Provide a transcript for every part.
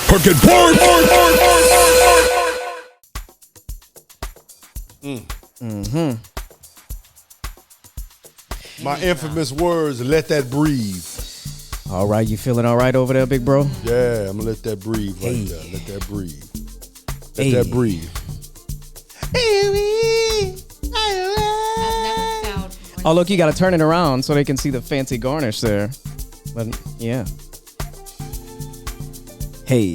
Herc-At-Werc. My infamous words, let that breathe. All right, you feeling all right over there, big bro? Yeah, I'm gonna let that breathe right there. Let that breathe. Let that breathe. Oh, look, you got to turn it around so they can see the fancy garnish there. But, yeah. Hey.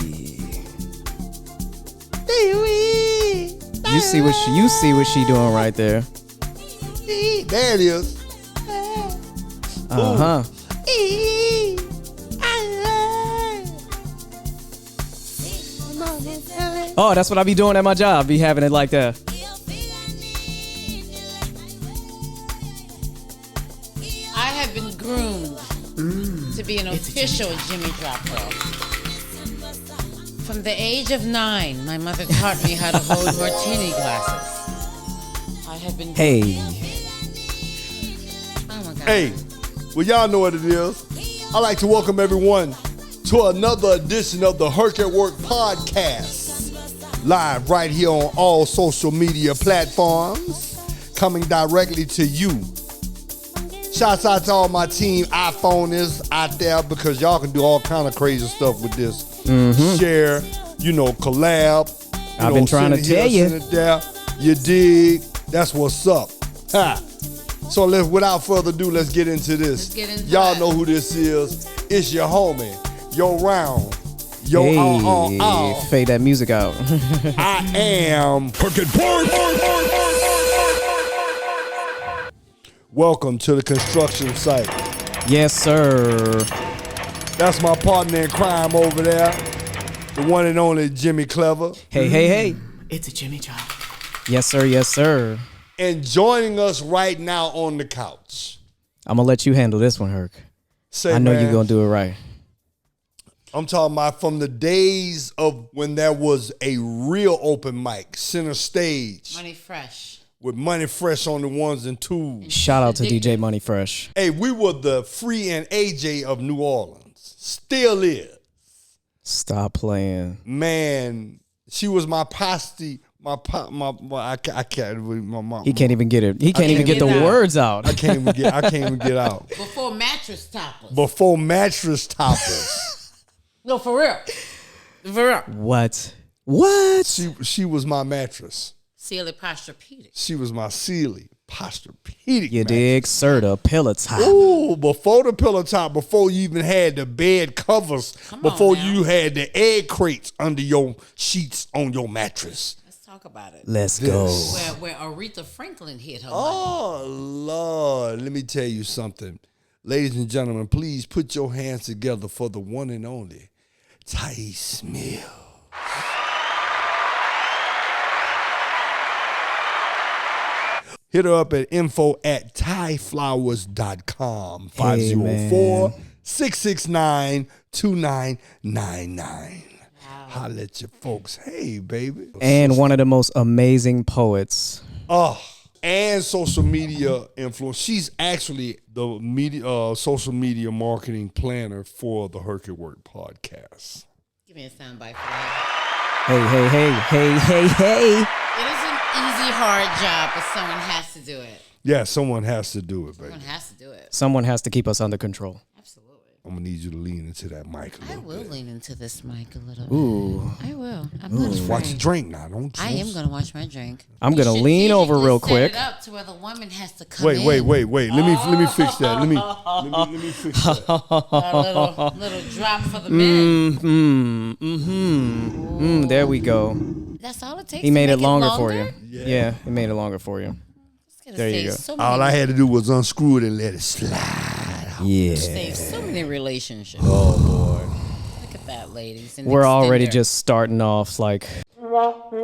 You see what she doing right there. There it is. Uh-huh. Oh, that's what I be doing at my job. Be having it like that. I have been groomed to be an official Jimmy Drop girl. From the age of 9, my mother taught me how to hold martini glasses. I have been. Hey. Oh my God. Hey, well, y'all know what it is. I'd like to welcome everyone to another edition of the Herc-At-Werc podcast. Live right here on all social media platforms, coming directly to you. Shouts out to all my team iPhoneers out there, because y'all can do all kind of crazy stuff with this. Share, collab. I've been trying to tell you. Send it there. You dig? That's what's up. Ha. So without further ado, let's get into this. Y'all know who this is. It's your homie, your round, your fade that music out. I am Herc-At-Werc. Welcome to the construction site. Yes, sir. That's my partner in crime over there, the one and only Jimmy Clever. Hey. It's a Jimmy job. Yes, sir. Yes, sir. And joining us right now on the couch. I'm going to let you handle this one, Herc. I know you're going to do it right. I'm talking about from the days of when there was a real open mic, center stage. Money Fresh. With Money Fresh on the ones and twos. Shout out to DJ Money Fresh. Hey, we were the Free and AJ of New Orleans. Still is. Stop playing. Man, she was my pasty. I can't. He can't even get it. He can't even get the words out. I can't even get out. Before mattress toppers. Before mattress toppers. No, for real. For real. What? She was my mattress. Sealy Posturepedic. She was my Sealy Posturepedic. You dig, sir? The pillow top. Ooh, before the pillow top, before you even had the bed covers, before you had the egg crates under your sheets on your mattress. Talk about it. Let's go. Where Aretha Franklin hit her. Oh, Lord. Let me tell you something. Ladies and gentlemen, please put your hands together for the one and only Tice Mill. Hit her up at info@tyflowers.com. 504-669-2999. Holla at your folks. Hey, baby. And one of the most amazing poets. And social media influence. She's actually the social media marketing planner for the Herc-At-Werc podcast. Give me a soundbite for that. Hey. It is an easy, hard job, but someone has to do it. Yeah, someone has to do it, baby. Someone has to do it. Someone has to keep us under control. Absolutely. I'm going to need you to lean into that mic a little bit. I will lean into this mic a little Ooh. bit. I will. I'm not afraid. Watch your drink now. Don't you? I am going to watch my drink. I'm going to lean over real quick. Set it up to where the woman has to come in. Wait. Let me fix that. Let me fix that. A little drop for the men. There we go. That's all it takes. He made to it make longer for you. Yeah, he made it longer for you. There you go. All I had to do was unscrew it and let it slide. Yeah. Save so many relationships. Oh, boy. Look at that, ladies. We're already just starting off like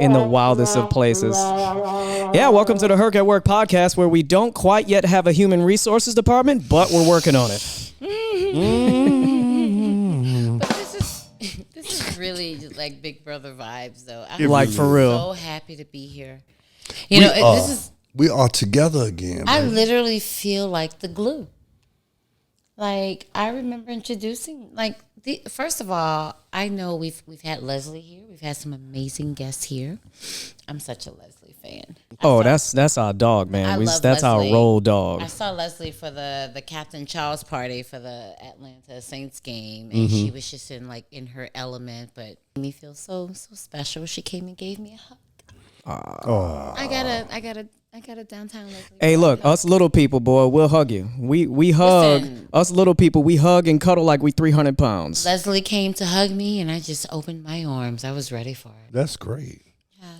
in the wildest of places. Yeah, welcome to the Herc-At-Werc podcast, where we don't quite yet have a human resources department, but we're working on it. But this is really just like Big Brother vibes, though. I'm Like, for real. so happy to be here. This is. We are together again. I baby. literally feel like the glue. Like, I remember introducing, like, first of all, I know we've had Leslie here. We've had some amazing guests here. I'm such a Leslie fan. That's our dog, man. I love That's Leslie. our roll dog. I saw Leslie for the Captain Charles party for the Atlanta Saints game, and she was just in her element, but made me feel so special. She came and gave me a hug. I got a downtown Leslie. Hey, look, us little people, boy, we'll hug you. We hug. Listen. Us little people, we hug and cuddle like we 300 pounds. Leslie came to hug me, and I just opened my arms. I was ready for it. That's great. Yeah.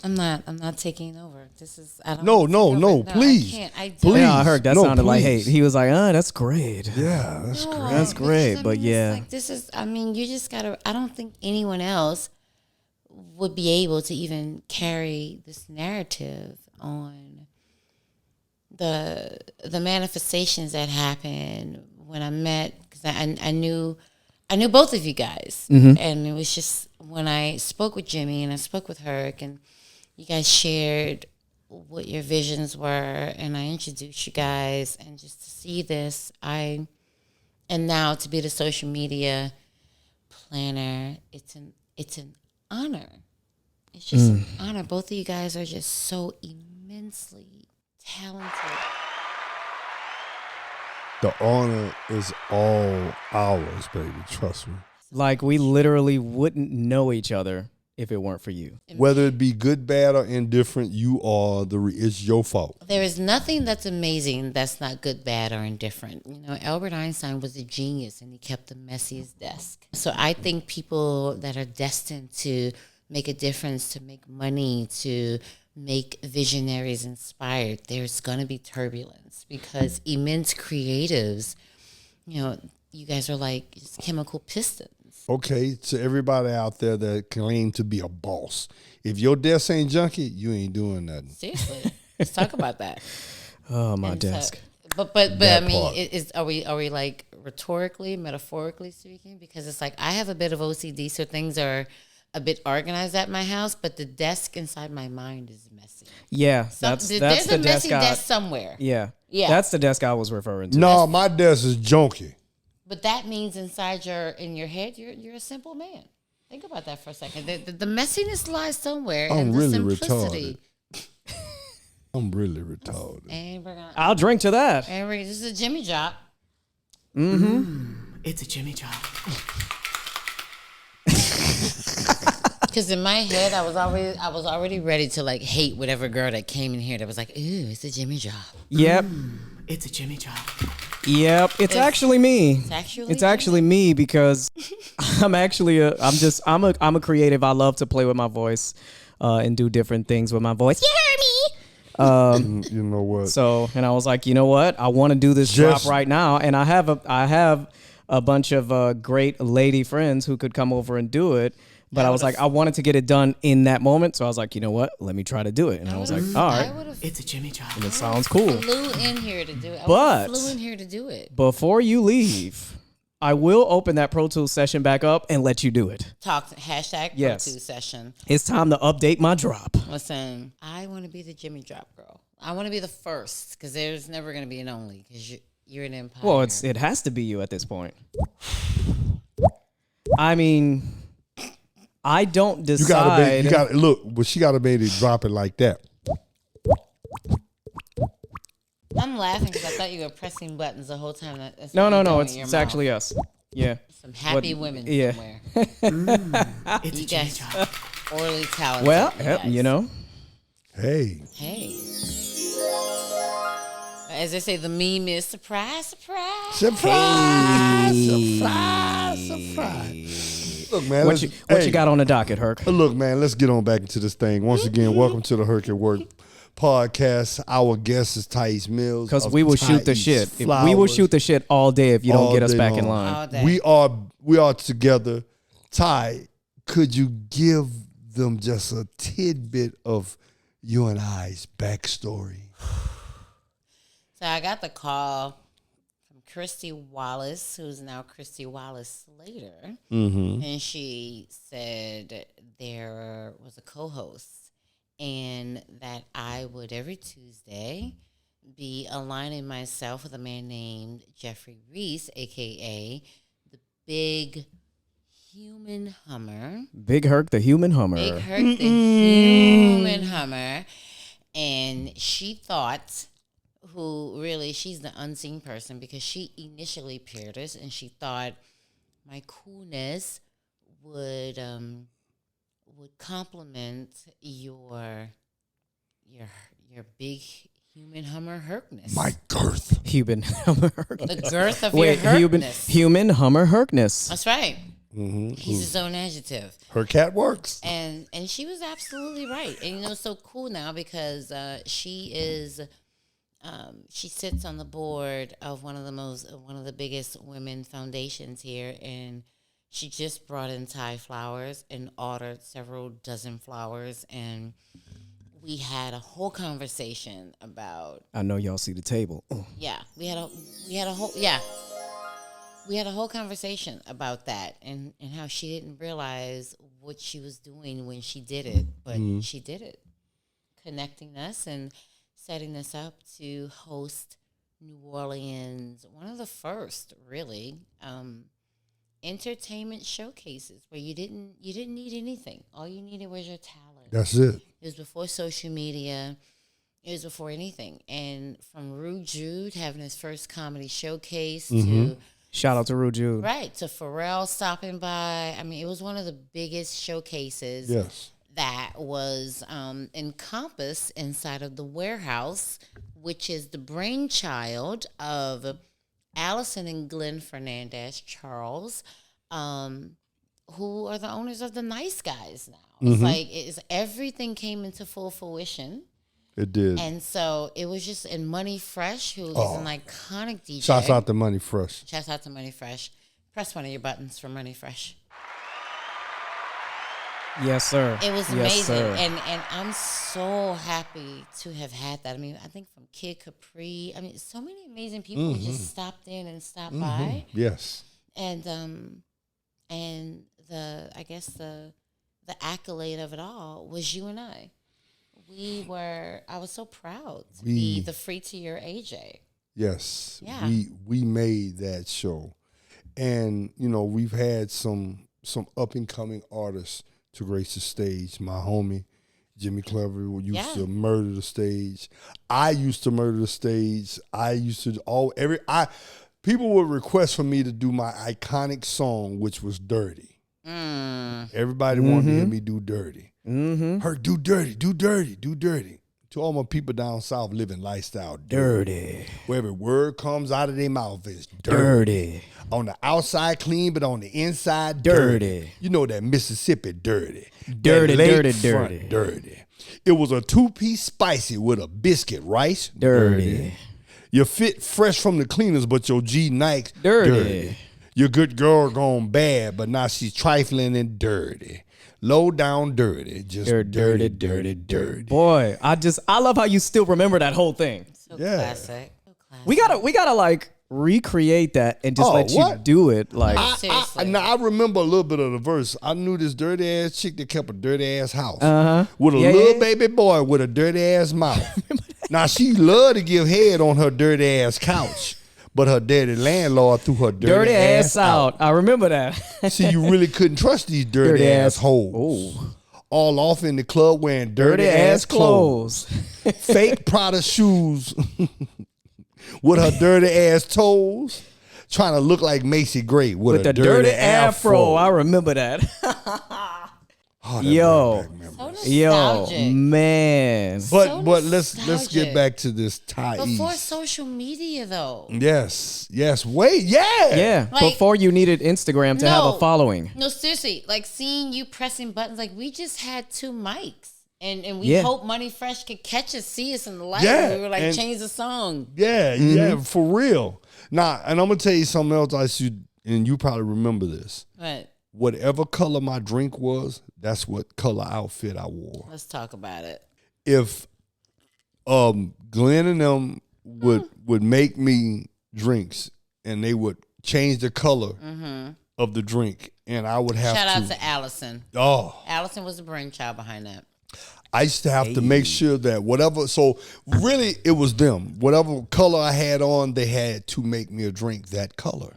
I'm not taking over. This is I don't No, please. I can't. I don't. Please. Yeah, I heard that No, sounded like please. hate. He was like, that's great. Yeah, that's great. That's great, because, but yeah. it's like, this is. I mean, you just gotta. I don't think anyone else would be able to even carry this narrative on the manifestations that happened when I met, because I knew both of you guys, and it was just when I spoke with Jimmy and I spoke with Herc, and you guys shared what your visions were, and I introduced you guys, and just to see this, and now to be the social media planner, it's an honor. It's just an honor. Both of you guys are just so immensely talented. The honor is all ours, baby. Trust me. Like, we literally wouldn't know each other if it weren't for you. Whether it be good, bad, or indifferent, you are it's your fault. There is nothing that's amazing that's not good, bad, or indifferent. You know, Albert Einstein was a genius, and he kept the messiest desk. So I think people that are destined to make a difference, to make money, to make visionaries inspired, there's going to be turbulence, because immense creatives, you know, you guys are like just chemical pistons. Okay, to everybody out there that claim to be a boss, if your desk ain't junky, you ain't doing nothing. Seriously, let's talk about that. Oh, my And desk. But That I mean, part. are we like rhetorically, metaphorically speaking? Because it's like I have a bit of OCD, so things are a bit organized at my house, but the desk inside my mind is messy. Yeah, There's that's a the messy desk. desk somewhere. Yeah, Yeah. that's the desk I was referring to. No, my desk is junky. But that means inside in your head, you're a simple man. Think about that for a second. The messiness lies somewhere, I'm and the really simplicity. I'm really retarded. And we're gonna. I'll drink to that. And this is a Jimmy drop. It's a Jimmy job. Because in my head, I was already ready to like hate whatever girl that came in here that was like, ooh, it's a Jimmy job. Yep. It's a Jimmy job. Yep. It's actually me. It's actually me, because I'm actually I'm a creative. I love to play with my voice and do different things with my voice. You heard me. You know what? So, and I was like, you know what? I want to do this drop right now, and I have a bunch of great lady friends who could come over and do it. But I was like, I wanted to get it done in that moment, so I was like, you know what? Let me try to do it. And I was like, all right, It's a Jimmy job. and it sounds cool. Flew in here to do it. But- flew in here to do it. Before you leave, I will open that Pro Tools session back up and let you do it. Hashtag Yes. Pro2 session. It's time to update my drop. Listen, I want to be the Jimmy drop girl. I want to be the first, because there's never going to be an only, because you're an empire. Well, it has to be you at this point. I mean, I don't decide. You gotta look, but she gotta be able to drop it like that. I'm laughing because I thought you were pressing buttons the whole time. That's No, what you're doing it's with your it's mouth. actually us. Yeah. Some happy women yeah. somewhere. It's You a Jimmy guys job. orally talented. Well, you guys. you know. Hey, Hey. As they say, the meme is surprise, surprise. surprise. Look, man. What you got on the docket, Herc? Look, man. Let's get on back into this thing. Once again, welcome to the Herc-At-Work podcast. Our guest is Thais Mills. Because of we will shoot the Thais shit. We will Flowers. shoot the shit all day if you don't All get us day back in long. line. All day. We are together. Ty, could you give them just a tidbit of you and I's backstory? So I got the call from Christy Wallace, who's now Christy Wallace Slater. Mm-hmm. And she said there was a co-host and that I would every Tuesday be aligning myself with a man named Jeffrey Reese, aka the Big Human Hummer. Big Herc, the human hummer. Big Herc, the human hummer. And she thought, she's the unseen person because she initially paired us and she thought my coolness would complement your big human hummer Hercness. My girth. Human hummer Hercness. The girth of your Hercness. Human hummer Hercness. That's right. He's his own adjective. Herc-At-Werc. And she was absolutely right. And it's so cool now because she sits on the board of one of the biggest women foundations here, and she just brought in Thai flowers and ordered several dozen flowers, and we had a whole conversation about. I know y'all see the table. Yeah, we had a whole conversation about that and how she didn't realize what she was doing when she did it, but she did it, connecting us and setting us up to host New Orleans, one of the first really entertainment showcases where you didn't need anything. All you needed was your talent. That's it. It was before social media. It was before anything. And from Rude Jude having his first comedy showcase to Shout out to Rude Jude. right to Pharrell stopping by. I mean, it was one of the biggest showcases that was encompassed inside of the warehouse, which is the brainchild of Allison and Glenn Fernandez Charles, who are the owners of the Nice Guys now. It's like everything came into full fruition. It did. And so it was just in Money Fresh, who is an iconic DJ. Shouts out to Money Fresh. Shouts out to Money Fresh. Press one of your buttons for Money Fresh. Yes, sir. It was Yes, amazing. sir. And I'm so happy to have had that. I mean, I think from Kid Capri. I mean, so many amazing people just stopped in and stopped by. Yes. And the accolade of it all was you and I. I was so proud to be the free to your AJ. Yes. Yeah. We made that show. And, we've had some up and coming artists to grace the stage. My homie, Jimmy Clever, used to murder the stage. I used to murder the stage. I used to people would request for me to do my iconic song, which was Dirty. Everybody wanted to hear me do Dirty. Herc, do dirty, do dirty, do dirty. To all my people down south living lifestyle dirty. Where every word comes out of their mouth is dirty. On the outside clean, but on the inside dirty. You know that Mississippi dirty. Dirty, That dirty, lakefront dirty. dirty. It was a 2-piece spicy with a biscuit rice. Dirty. You fit fresh from the cleaners, but your G Nikes Dirty. Your good girl gone bad, but now she's trifling and dirty. Low down dirty. Just dirty, dirty, dirty. Boy, I love how you still remember that whole thing. So classic. So classic. We gotta like recreate that and just let you do it. Like Seriously. I remember a little bit of the verse. I knew this dirty ass chick that kept a dirty ass house with a little baby boy with a dirty ass mouth. Now she loved to give head on her dirty ass couch, but her dirty landlord threw her dirty ass out. I remember that. See, you really couldn't trust these dirty ass hoes. All off in the club wearing dirty ass clothes. Fake Prada shoes with her dirty ass toes, trying to look like Macy Gray with a the dirty afro. I remember that. Yo, So nostalgic. man. but let's nostalgic. get back to this Thai Before East. social media, though. Yes. Wait, Yeah, Like- before you needed Instagram to have a No. following. No, seriously. Like seeing you pressing buttons. Like we just had 2 mics. And we Yeah. hope Money Fresh could catch us, see us in the light. Yeah, We were like, and- change the song. Yeah, for real. Nah, and I'm gonna tell you something else and you probably remember this. But Whatever color my drink was, that's what color outfit I wore. let's talk about it. If Glenn and them would make me drinks and they would change the color of the drink and I would have Shout to out to Allison. Oh, Allison was the brainchild behind that. I used to have to make sure that whatever. So really, it was them. Whatever color I had on, they had to make me a drink that color,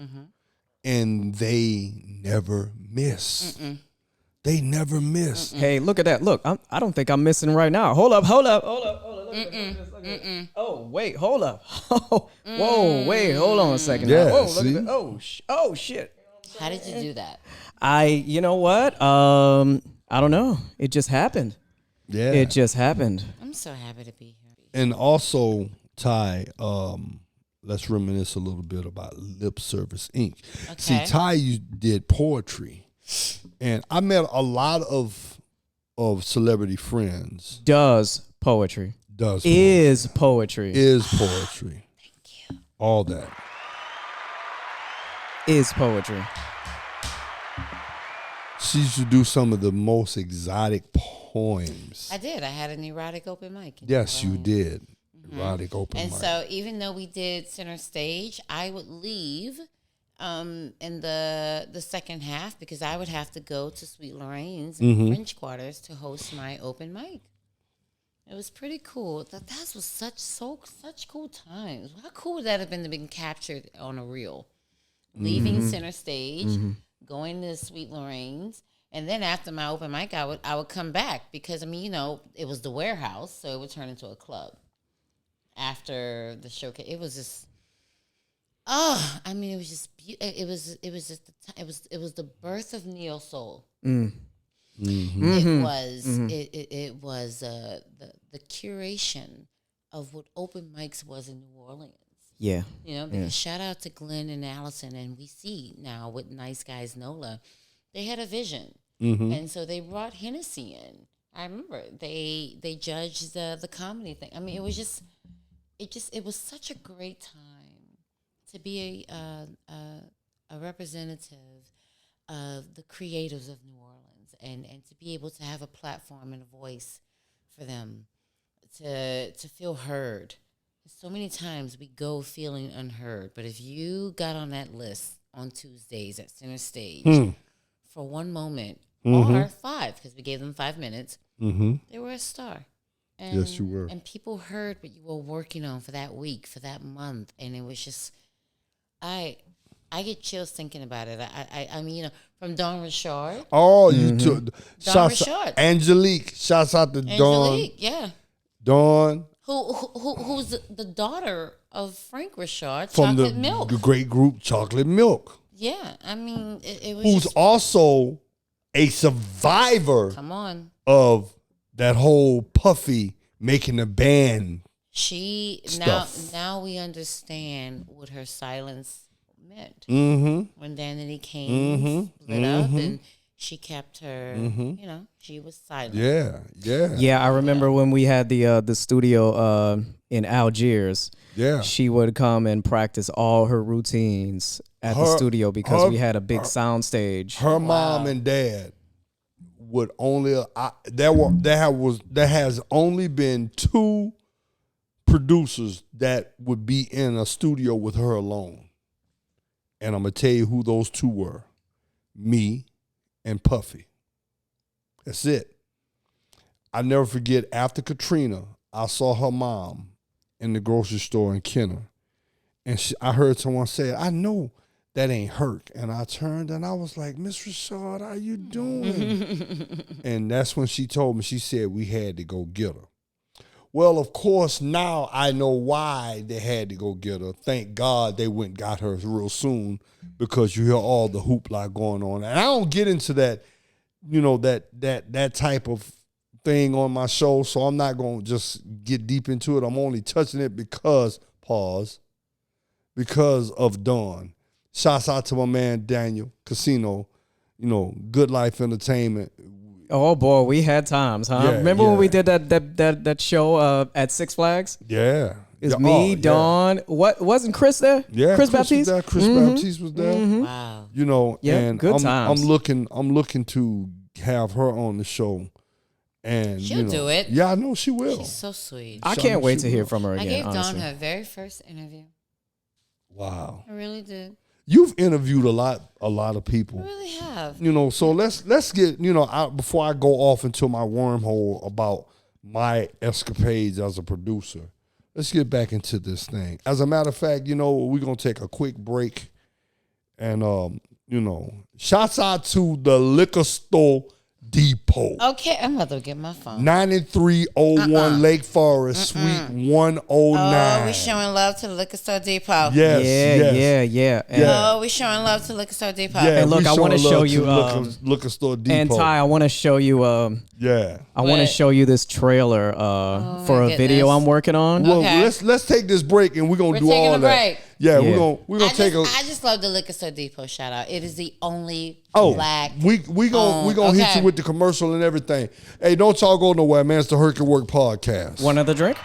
and they never miss. They never miss. Hey, look at that. Look, I don't think I'm missing right now. Hold up. Look at this. Look at this. Oh, wait, hold up. Whoa, wait, hold on a second. Yeah, Whoa, look see? at that. Oh, shit. How did you do that? You know what? I don't know. It just happened. Yeah. It just happened. I'm so happy to be here. And also, Ty, let's reminisce a little bit about Lip Service Inc. See, Okay. Ty, you did poetry, and I met a lot of celebrity friends. Does poetry. Does Is poetry. is poetry. Thank you. All that. Is poetry. She used to do some of the most exotic poems. I did. I had an erotic open mic. Yes, you did. Erotic open And mic. so even though we did center stage, I would leave in the second half because I would have to go to Sweet Lorraine's in French Quarters to host my open mic. It was pretty cool. That was such cool times. How cool would that have been to be captured on a reel? Leaving center stage, going to Sweet Lorraine's, and then after my open mic, I would come back because it was the warehouse, so it would turn into a club. After the showcase, it was just, it was just, it was the birth of neo soul. It was the curation of what open mics was in New Orleans. Yeah. Because shout out to Glenn and Allison, and we see now with Nice Guys NOLA, they had a vision, and so they brought Hennessy in. I remember they judged the comedy thing. I mean, it was such a great time to be a representative of the creatives of New Orleans, and to be able to have a platform and a voice for them to feel heard. So many times we go feeling unheard, but if you got on that list on Tuesdays at center stage for one moment or 5, because we gave them 5 minutes, they were a star. And, Yes, you were. And people heard what you were working on for that week, for that month, and it was just, I get chills thinking about it. I mean, from Dawn Richard. Oh, you took shouts Richard. Angelique. Shouts out to Angelique, yeah. Dawn Who's the daughter of Frank Richard, from Chocolate Milk. the great group Chocolate Milk, Yeah, I mean, it was who's just, also a survivor come on. of that whole Puffy making a band. She Stuff. now we understand what her silence meant. Mm-hmm. When Danity came, split up, and she kept her, she was silent. Yeah, yeah, Yeah, I remember when we had the studio in Algiers. yeah. She would come and practice all her routines at the Her- studio because her- we had a big sound stage. Her mom and dad would only there has only been 2 producers that would be in a studio with her alone, and I'm gonna tell you who those 2 were: me and Puffy. That's it. I never forget. After Katrina, I saw her mom in the grocery store in Kenner, and I heard someone say, "I know that ain't Herc." And I turned and I was like, "Miss Rashad, how you doing?" And that's when she told me, she said we had to go get her. Well, of course, now I know why they had to go get her. Thank God they went and got her real soon, because you hear all the hoopla going on. And I don't get into that, that type of thing on my show, so I'm not going to just get deep into it. I'm only touching it because of Dawn. Shouts out to my man Daniel Casino, Good Life Entertainment. Oh boy, we had times, huh? Yeah, Remember when yeah. we did that show at Six Flags? Yeah. It's Yeah, me, yeah. Dawn. What wasn't Chris there? Yeah, Chris Baptiste. was there. Chris Baptiste was there. Wow. Yeah, And good I'm times. I'm looking to have her on the show, and She'll do it. Yeah, I know she will. She's so sweet. I Some can't wait she to hear will. from her I again. gave honestly. Dawn her very first interview. Wow, I really did. you've interviewed a lot of I people. really have. So let's get out before I go off into my wormhole about my escapades as a producer. Let's get back into this thing. As a matter of fact, you know, we're going to take a quick break. And, you know, shouts out to the Liquor Store Depot. Okay, I'm about to get my phone. 9301 Lake Forest, Suite 109. Oh, we showing love to the Liquor Store Depot. Yes, yeah. Oh, we showing love to Liquor Store Depot. Yeah, And look, we I wanna showing show love you, to Liquor Store Depot. And Ty, I want to show you. I want to show you this trailer for a video I'm working on. Well, Okay. let's take this break and we're gonna do taking all a that. break. Yeah, Yeah. we're gonna take a. I just love the Liquor Store Depot shout out. It is the only black. we gonna hit okay. you with the commercial and everything. Hey, don't y'all go nowhere, man. It's the Herc-At-Werc podcast. One other drink.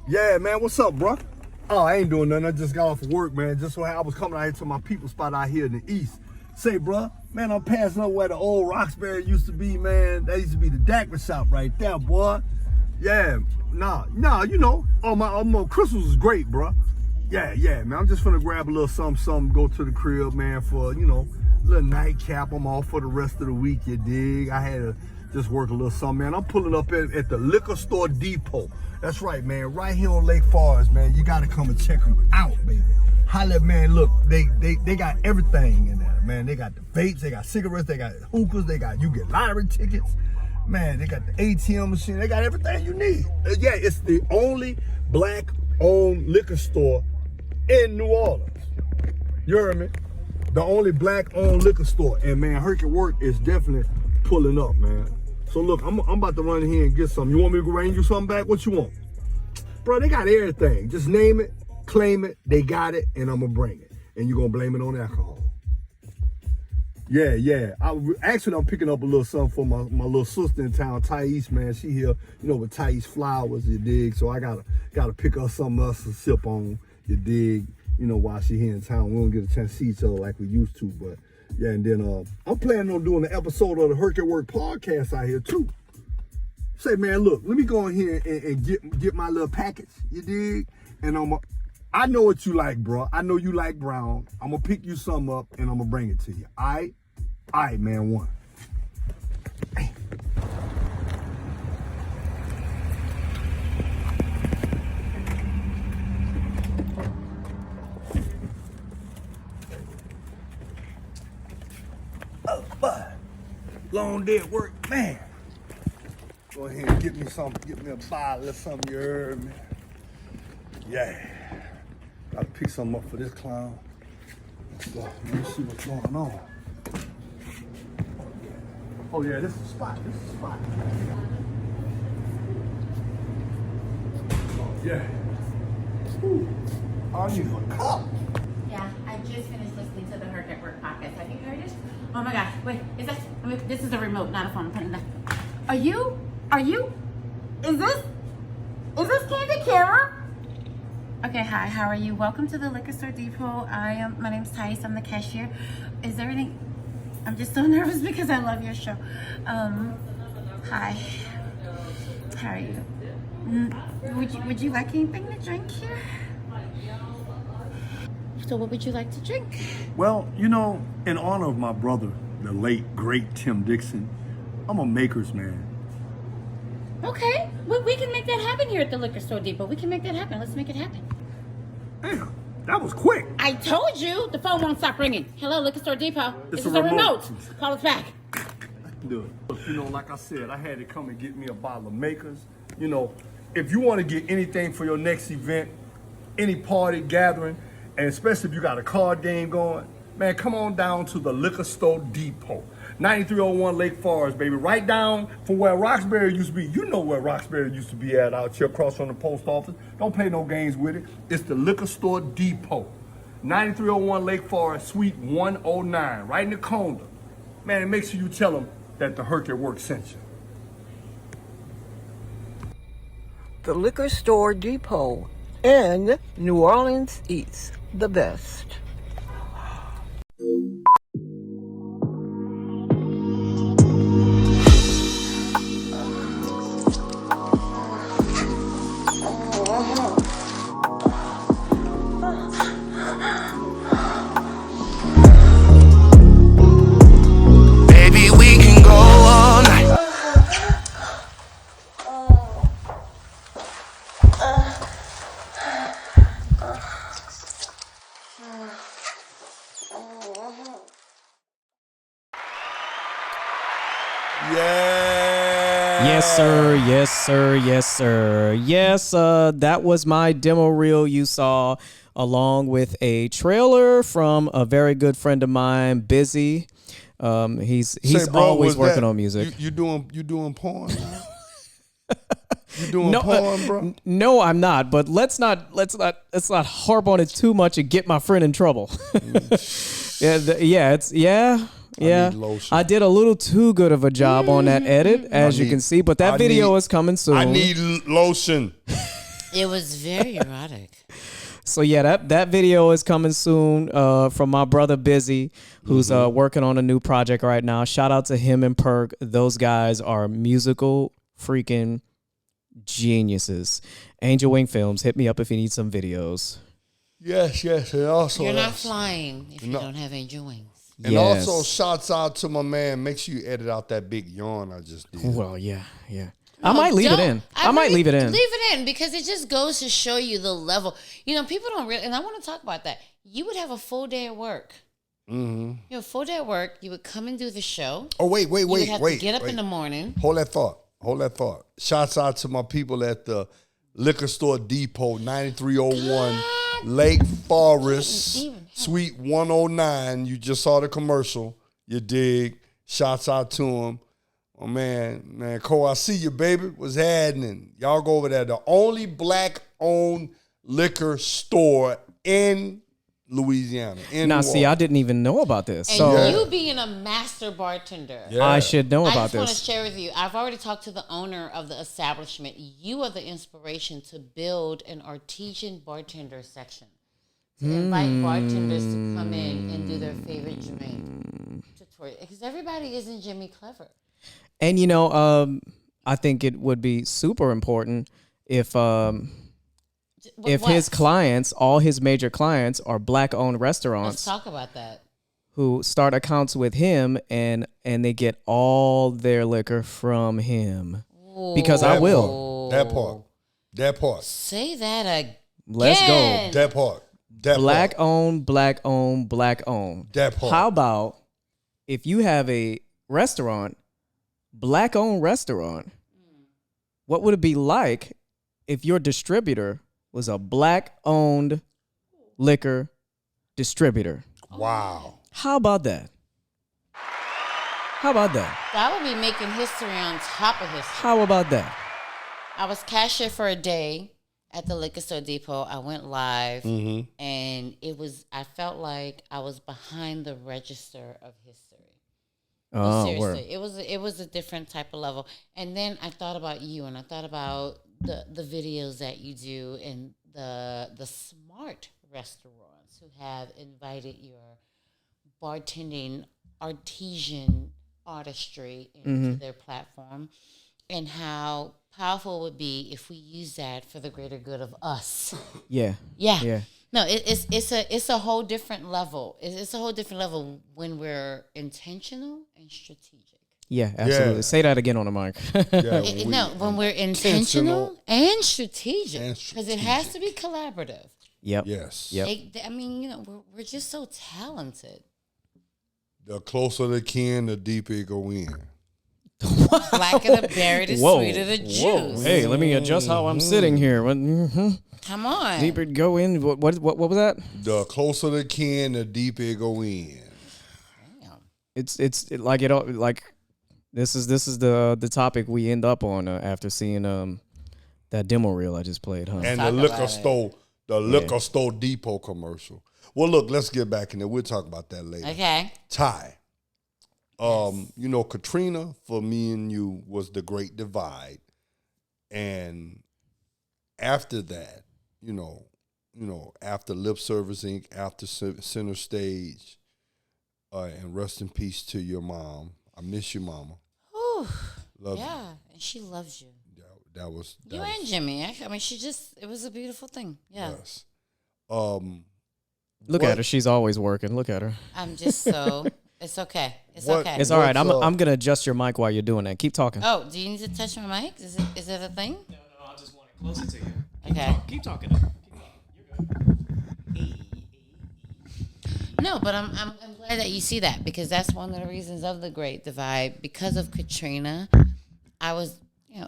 Yeah, man, what's up, bro? Oh, I ain't doing nothing. I just got off of work, man. Just so I was coming out here to my people spot out here in the east. Say, bro, man, I'm passing up where the old Roxbury used to be, man. That used to be the Dagger shop right there, boy. Yeah, nah, you know, all my crystals is great, bro. Yeah, man. I'm just finna grab a little something, go to the crib, man, for, you know, a little nightcap. I'm off for the rest of the week, you dig? I had to just work a little something, man. I'm pulling up at the Liquor Store Depot. That's right, man. Right here on Lake Forest, man. You gotta come and check them out, baby. Holla, man. Look, they got everything in there, man. They got the vapes, they got cigarettes, they got hookahs, you get lottery tickets. Man, they got the ATM machine. They got everything you need. Yeah, it's the only black-owned liquor store in New Orleans. You heard me? The only black-owned liquor store. And, man, Herc-At-Werc is definitely pulling up, man. So, look, I'm about to run in here and get something. You want me to bring you something back? What you want? Bro, they got everything. Just name it, claim it, they got it, and I'm going to bring it. And you're going to blame it on alcohol. Yeah. I'm picking up a little something for my little sister in town, Thais, man. She here, you know, with Thais flowers, you dig? So I gotta pick up something else to sip on, you dig? You know, while she here in town. We don't get a chance to see each other like we used to, but yeah, and then I'm planning on doing an episode of the Herc-At-Werc podcast out here too. Say, man, look, let me go in here and get my little package, you dig? And I know what you like, bro. I know you like brown. I'm gonna pick you some up and I'm gonna bring it to you. All right, man, one. Hey. Oh, but long day at work, man. Go ahead and get me something, get me a bottle or something, you heard me? Yeah. Gotta pick something up for this clown. Let me see what's going on. Oh yeah, this is the spot. Oh yeah. Whew. I need a cup. Yeah, I just finished listening to the Herc-At-Werc podcast. Have you heard it? Oh my gosh, wait, is that, this is a remote, not a phone. I'm putting that. Are you, is this Candy Kara? Okay, hi, how are you? Welcome to the Liquor Store Depot. My name's Thais, I'm the cashier. Is there any, I'm just so nervous because I love your show. Hi, how are you? Would you like anything to drink here? So what would you like to drink? Well, in honor of my brother, the late, great Tim Dixon, I'm a maker's man. Okay, we can make that happen here at the Liquor Store Depot. We can make that happen. Let's make it happen. Damn, that was quick. I told you the phone won't stop ringing. Hello, Liquor Store Depot. It's This a is a remote. remote. Call us back. Do it. But, like I said, I had to come and get me a bottle of Makers. If you want to get anything for your next event, any party, gathering, and especially if you got a card game going, man, come on down to the Liquor Store Depot. 9301 Lake Forest, baby. Right down from where Roxbury used to be. You know where Roxbury used to be at out here across from the post office. Don't play no games with it. It's the Liquor Store Depot. 9301 Lake Forest, Suite 109, right in the corner. Man, make sure you tell them that the Herc-At-Werc sent you. The Liquor Store Depot in New Orleans East, the best. Baby, we can go all night. Yeah. Yes, sir. Yes, sir. Yes, sir. Yes, that was my demo reel you saw, along with a trailer from a very good friend of mine, Busy. He's Say, bro, always was working that- on music. You doing porn? Now? You doing porn, bro? No, I'm not. But let's not harp on it too much and get my friend in trouble. Yeah. need lotion. I did a little too good of a job on that edit, as you can see. But that video is coming soon. I need lotion. It was very erotic. So yeah, that video is coming soon from my brother Busy, who's working on a new project right now. Shout out to him and Perk. Those guys are musical freaking geniuses. Angel Wing Films, hit me up if you need some videos. Yes. And also, You're not flying if you don't have angel wings. And Yes. also, shouts out to my man. Make sure you edit out that big yawn I just did. Well, yeah. I might leave it in. I might leave it in. Leave it in because it just goes to show you the level. People don't really, and I want to talk about that. You would have a full day at work. Mm-hmm. You have a full day at work. You would come and do the show. Oh, wait. You would have to get up in the morning. Hold that thought. Shouts out to my people at the Liquor Store Depot, 9301 Lake Forest, Suite 109. You just saw the commercial. You dig. Shouts out to them. Oh, man, Cole, I see you, baby. What's happening? Y'all go over there. The only black-owned liquor store in Louisiana. Now, see, I didn't even know about this. And So you being a master bartender. Yeah. I should know I about just want to this. share with you. I've already talked to the owner of the establishment. You are the inspiration to build an artesian bartender section. To invite bartenders to come in and do their favorite drink tutorial. Because everybody isn't Jimmy Clever. And I think it would be super important if his clients, all his major clients, are black-owned Let's restaurants talk about that. who start accounts with him and they get all their liquor from him. Because I will. That part. Say that again. Let's go. That part. Black-owned. That part. How about if you have a restaurant, black-owned restaurant, what would it be like if your distributor was a black-owned liquor distributor? Wow. How about that? That would be making history on top of history. How about that? I was cashier for a day at the Liquor Store Depot. I went live, and I felt like I was behind the register of history. Oh, Seriously, it was a different type of level. And then I thought about you, and I thought about the videos that you do, and the smart restaurants who have invited your bartending artesian artistry into their platform, and how powerful it would be if we use that for the greater good of us. Yeah. Yeah. No, it's a whole different level. It's a whole different level when we're intentional and strategic. Yeah, absolutely. Yeah. Say that again on the mic. No, when we're intentional and strategic, and because it has to be collaborative. Yep. Yes. Yep. I mean, we're just so talented. The closer the kin, the deeper it go in. Blacker the berry, the sweeter the juice. Hey, let me adjust how I'm sitting here. Come on. Deeper go in. What was that? The closer the kin, the deeper it go in. This is the topic we end up on after seeing that demo reel I just played, huh? And Talk the liquor store depot commercial. Well, look, let's get back in there. We'll talk about that later. Okay. Ty. You know, Katrina, for me and you, was the great divide. And after that, you know, after Lip Service Inc., after Center Stage, and rest in peace to your mom. I miss your mama. Whew. Love you. Yeah, and she loves you. That was You and Jimmy. I mean, it was a beautiful thing. Yeah. Yes. Look at her. She's always working. Look at her. I'm just so. It's okay. It's What- okay. It's all right. What's up? I'm gonna adjust your mic while you're doing that. Keep talking. Oh, do you need to touch my mic? Is it a thing? No, I just want it closer to you. Okay. Keep talking. No, but I'm glad that you see that, because that's one of the reasons of the Great Divide. Because of Katrina, I was,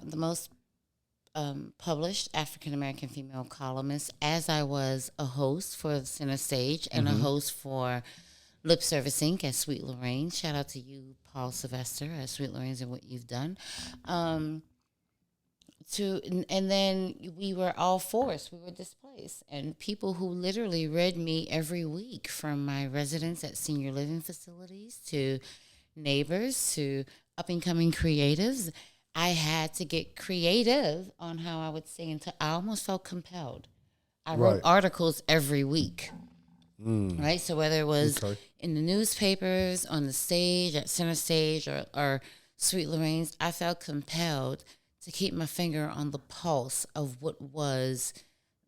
the most published African American female columnist, as I was a host for Center Stage and a host for Lip Service Inc. at Sweet Lorraine. Shout out to you, Paul Sylvester, at Sweet Lorraine's, and what you've done. And then we were all forced. We were displaced. And people who literally read me every week, from my residents at senior living facilities to neighbors to up-and-coming creatives, I had to get creative on how I would say until I almost felt compelled. I wrote articles every week. Right? So whether it was in the newspapers, on the stage, at Center Stage, or Sweet Lorraine's, I felt compelled to keep my finger on the pulse of what was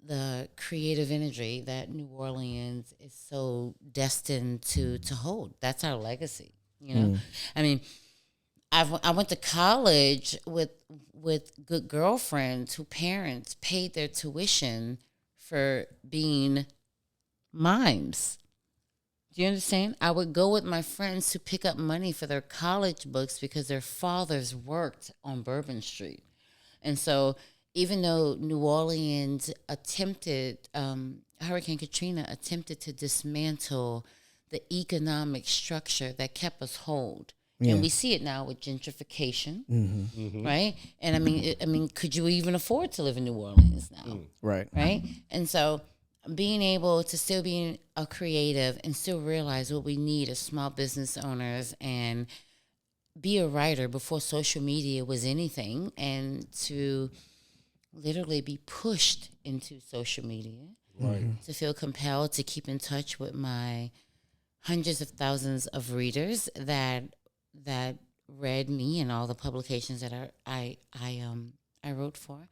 the creative energy that New Orleans is so destined to hold. That's our legacy, I mean, I went to college with good girlfriends whose parents paid their tuition for being mimes. Do you understand? I would go with my friends to pick up money for their college books because their fathers worked on Bourbon Street. And so even though New Orleans Hurricane Katrina attempted to dismantle the economic structure that kept us whole. Yeah. And we see it now with gentrification, right? And I mean, could you even afford to live in New Orleans now? Right. Right? And so being able to still be a creative and still realize what we need as small business owners and be a writer before social media was anything, and to literally be pushed into social media, to feel compelled to keep in touch with my hundreds of thousands of readers that read me and all the publications that I wrote for.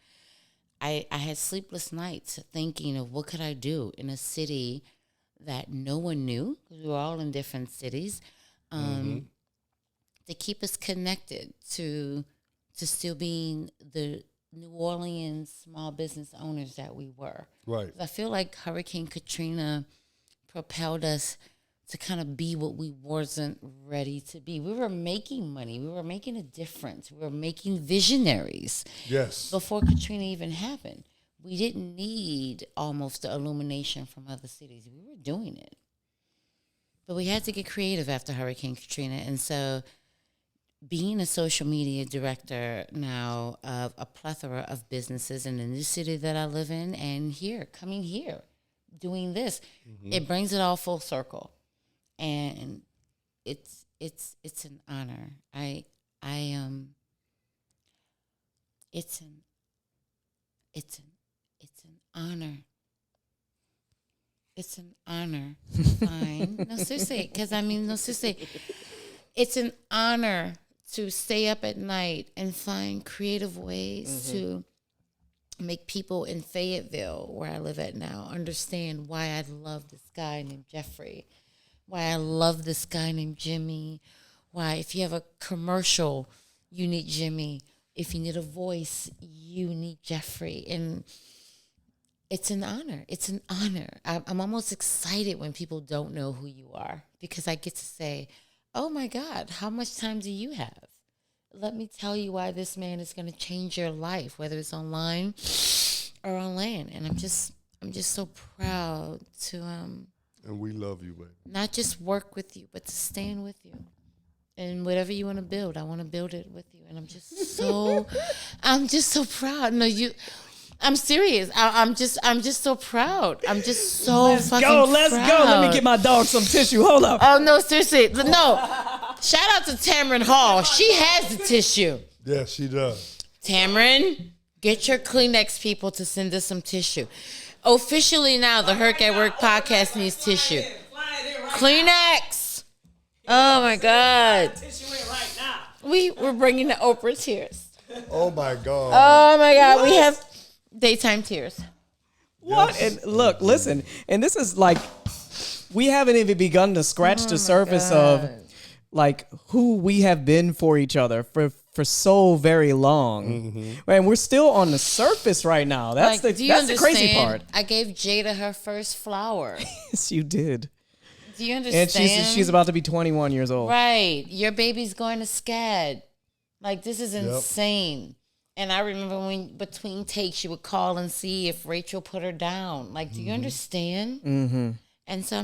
I had sleepless nights thinking of what could I do in a city that no one knew, because we were all in different cities, to keep us connected to still being the New Orleans small business owners that we were. Right. I feel like Hurricane Katrina propelled us to kind of be what we wasn't ready to be. We were making money. We were making a difference. We were making visionaries. Yes. Before Katrina even happened. We didn't need almost the illumination from other cities. We were doing it. But we had to get creative after Hurricane Katrina. And so being a social media director now of a plethora of businesses in the new city that I live in, and coming here, doing this, it brings it all full circle. And it's an honor. It's an honor. It's an honor. Fine. No, seriously, seriously. It's an honor to stay up at night and find creative ways to make people in Fayetteville, where I live at now, understand why I love this guy named Jeffrey, why I love this guy named Jimmy, why if you have a commercial, you need Jimmy. If you need a voice, you need Jeffrey. And it's an honor. It's an honor. I'm almost excited when people don't know who you are, because I get to say, oh my God, how much time do you have? Let me tell you why this man is going to change your life, whether it's online or on land. And I'm just so proud to And we love you, baby. not just work with you, but to stand with you. And whatever you want to build, I want to build it with you. And I'm just so proud. No, I'm serious. I'm just so proud. I'm just so Let's fucking go. Let's proud. go. Let me get my dog some tissue. Hold up. Oh no, seriously, no. Shout out to Tamron Hall. She has the tissue. Yes, she does. Tamron, get your Kleenex people to send us some tissue. Officially now, the Herc-At-Werc podcast needs tissue. Kleenex. Oh my God. We're bringing the Oprah tears. Oh my God. Oh my God, we have daytime tears. What? And look, listen, and this is like, we haven't even begun to scratch the surface of like who we have been for each other for so very long. And we're still on the surface right now. That's Like, do you the crazy understand? part. I gave Jada her first flower. Yes, you did. Do you understand? And she's about to be 21 years old. Right. Your baby's going to SCAD. Like, this is insane. And I remember when between takes you would call and see if Rachel put her down. Like, do you understand? Mm-hmm. And so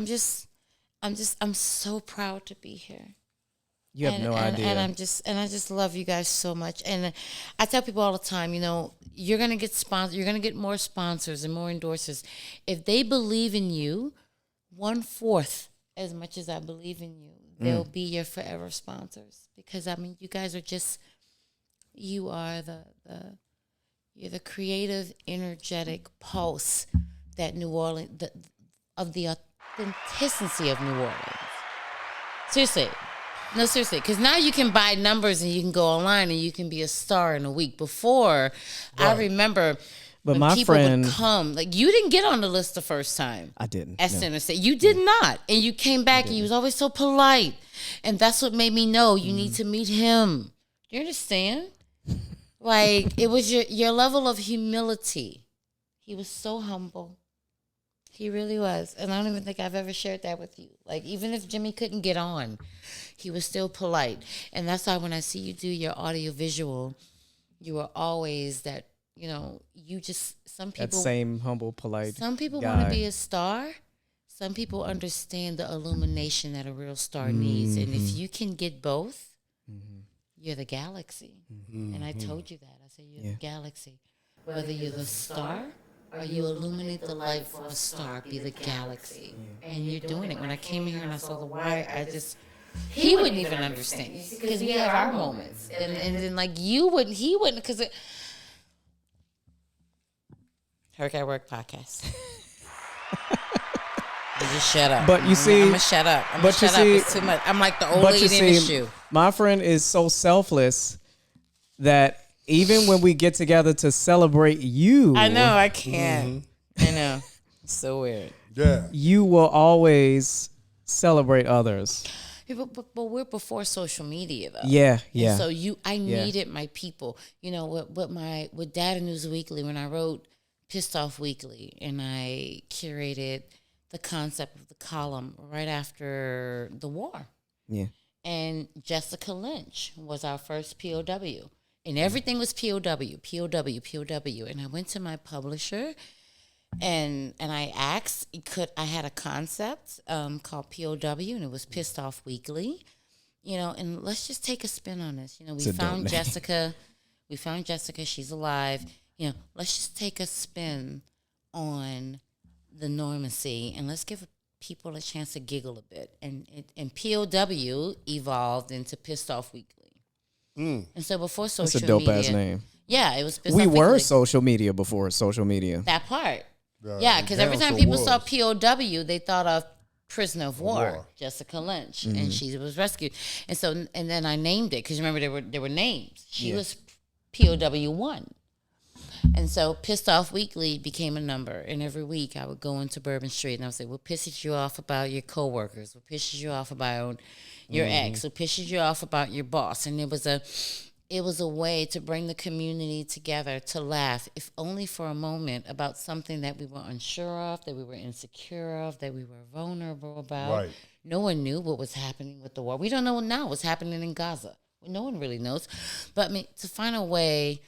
I'm so proud to be here. You have no idea. And I just love you guys so much. And I tell people all the time, you know, you're gonna get you're gonna get more sponsors and more endorsers if they believe in you 1/4 as much as I believe in you. They'll be your forever sponsors, because I mean, you guys are you are you're the creative, energetic pulse that New Orleans of the authenticity of New Orleans. Seriously. No, seriously, because now you can buy numbers and you can go online and you can be a star in a week. Before, I remember But when my people friend- would come, like, you didn't get on the list the first time. I didn't. At no. Center State. You did not. And you came back and you was always so polite. And that's what made me know you need to meet him. Do you understand? Like, it was your level of humility. He was so humble. He really was. And I don't even think I've ever shared that with you. Like, even if Jimmy couldn't get on, he was still polite. And that's why when I see you do your audio visual, you are always that, you know, you just, some people. That same humble, polite Some people guy. want to be a star. Some people understand the illumination that a real star needs. And if you can get both, you're the galaxy. And I told you that. I said, you're the galaxy. Whether you're the star or you illuminate the light for a star, be the galaxy. And you're doing it. When I came here and I saw the wire, he wouldn't even understand. Because we have our moments. And then, like, he wouldn't, because Herc-At-Werc podcast. You just shut up. But you see, I'm gonna shut up. I'm gonna but you shut up. see- It's too much. I'm like the old But you lady in the see, shoe. my friend is so selfless that even when we get together to celebrate you, I know. I can't. I know. It's so weird. Yeah. you will always celebrate others. Yeah, but we're before social media though. Yeah, yeah. And so I needed my people. You know, with Data News Weekly, when I wrote Pissed Off Weekly, and I curated the concept of the column right after the war. Yeah. And Jessica Lynch was our first POW. And everything was POW. And I went to my publisher and I asked, I had a concept called POW, and it was Pissed Off Weekly. You know, and let's just take a spin on this. You know, we found Jessica. We found Jessica. She's alive. You know, let's just take a spin on the normancy, and let's give people a chance to giggle a bit. And POW evolved into Pissed Off Weekly. And so before social That's a dope media, ass name. yeah, it was Pissed We Off were Weekly. social media before social media. That part. Yeah, because every time people saw POW, they thought of Prisoner of War, Jessica Lynch, and she was rescued. And so, and then I named it because remember there were names. She was POW 1. And so Pissed Off Weekly became a number. And every week I would go into Bourbon Street and I would say, what pisses you off about your coworkers? What pisses you off about your ex? What pisses you off about your boss? And it was a way to bring the community together to laugh, if only for a moment, about something that we were unsure of, that we were insecure of, that we were vulnerable about. Right. No one knew what was happening with the war. We don't know now what's happening in Gaza. No one really knows. But I mean, to find a way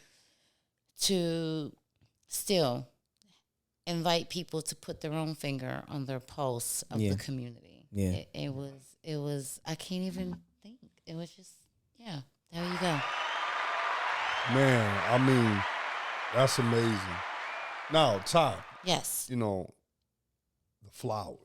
to still invite people to put their own finger on their pulse of the community. Yeah. It was, I can't even think. It was just, yeah, there you go. Man, I mean, that's amazing. Now, Ty. Yes. You know, the flowers.